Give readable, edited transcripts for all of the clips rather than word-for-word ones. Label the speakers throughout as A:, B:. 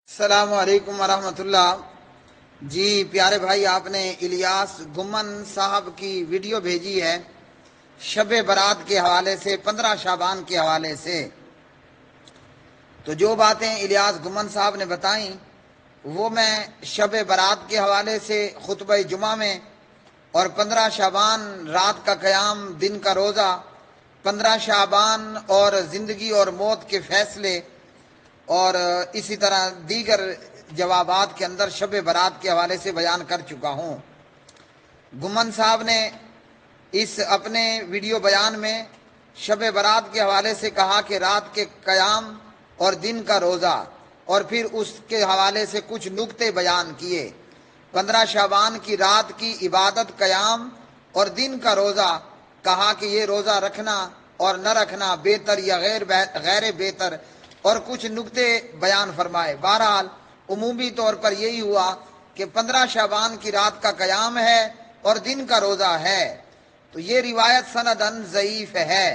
A: السلام علیکم ورحمۃ اللہ۔ جی پیارے بھائی، آپ نے الیاس گمن صاحب کی ویڈیو بھیجی ہے شب برات کے حوالے سے، 15 شعبان کے حوالے سے۔ تو جو باتیں الیاس گمن صاحب نے بتائیں وہ میں شب برات کے حوالے سے خطبہ جمعہ میں، اور 15 شعبان رات کا قیام، دن کا روزہ، 15 شعبان اور زندگی اور موت کے فیصلے، اور اسی طرح دیگر جوابات کے اندر شب برات کے حوالے سے بیان کر چکا ہوں۔ گمن صاحب نے اس اپنے ویڈیو بیان میں شب برات کے حوالے سے کہا کہ رات کے قیام اور دن کا روزہ، اور پھر اس کے حوالے سے کچھ نکتے بیان کیے۔ 15 شعبان کی رات کی عبادت، قیام اور دن کا روزہ، کہا کہ یہ روزہ رکھنا اور نہ رکھنا بہتر یا غیر بہتر، اور کچھ نکتے بیان فرمائے۔ بہرحال عمومی طور پر یہی ہوا کہ 15 شعبان کی رات کا قیام ہے اور دن کا روزہ ہے۔ تو یہ روایت سندن ضعیف ہے،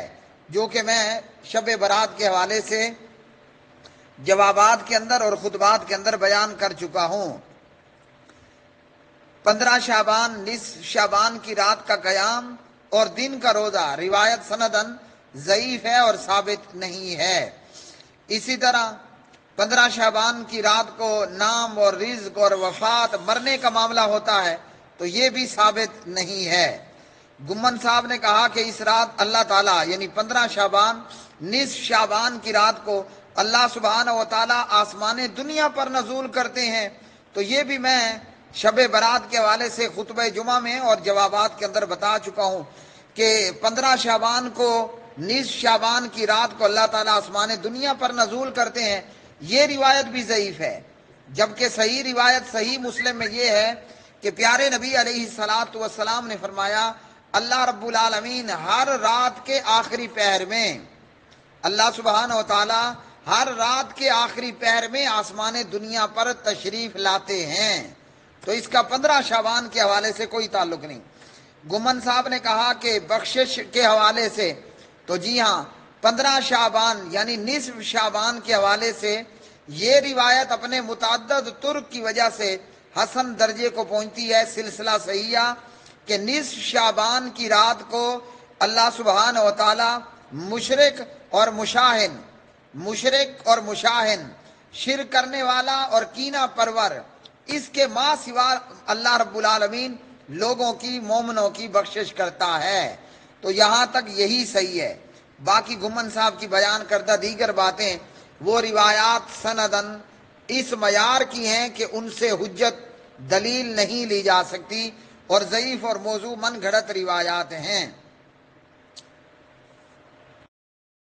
A: جو کہ میں شب برات کے حوالے سے جوابات کے اندر اور خطبات کے اندر بیان کر چکا ہوں۔ 15 شعبان، نصف شعبان کی رات کا قیام اور دن کا روزہ روایت سندن ضعیف ہے اور ثابت نہیں ہے۔ اسی طرح 15 شعبان کی رات کو نام اور رزق اور وفات، مرنے کا معاملہ ہوتا ہے، تو یہ بھی ثابت نہیں ہے۔ گمن صاحب نے کہا کہ اس رات اللہ تعالیٰ یعنی 15 شعبان، نصف شعبان کی رات کو اللہ سبحانہ و تعالیٰ آسمان دنیا پر نزول کرتے ہیں۔ تو یہ بھی میں شب برات کے حوالے سے خطبہ جمعہ میں اور جوابات کے اندر بتا چکا ہوں کہ 15 شعبان کو، نصف شعبان کی رات کو اللہ تعالیٰ آسمان دنیا پر نزول کرتے ہیں، یہ روایت بھی ضعیف ہے۔ جبکہ صحیح روایت صحیح مسلم میں یہ ہے کہ پیارے نبی علیہ الصلاۃ والسلام نے فرمایا، اللہ رب العالمین ہر رات کے آخری پہر میں، اللہ سبحانہ و تعالیٰ ہر رات کے آخری پہر میں آسمان دنیا پر تشریف لاتے ہیں۔ تو اس کا 15 شعبان کے حوالے سے کوئی تعلق نہیں۔ گمن صاحب نے کہا کہ بخشش کے حوالے سے، تو جی ہاں، 15 شعبان یعنی نصف شعبان کے حوالے سے یہ روایت اپنے متعدد طرق کی وجہ سے حسن درجے کو پہنچتی ہے، سلسلہ صحیحہ، کہ نصف شعبان کی رات کو اللہ سبحانہ و تعالی مشرک اور مشاہن، شرک کرنے والا اور کینہ پرور، اس کے ماں سوا اللہ رب العالمین لوگوں کی، مومنوں کی بخشش کرتا ہے۔ تو یہاں تک یہی صحیح ہے۔ باقی گمن صاحب کی بیان کردہ دیگر باتیں وہ روایات سندن اس معیار کی ہیں کہ ان سے حجت دلیل نہیں لی جا سکتی، اور ضعیف اور موضوع من گھڑت روایات ہیں۔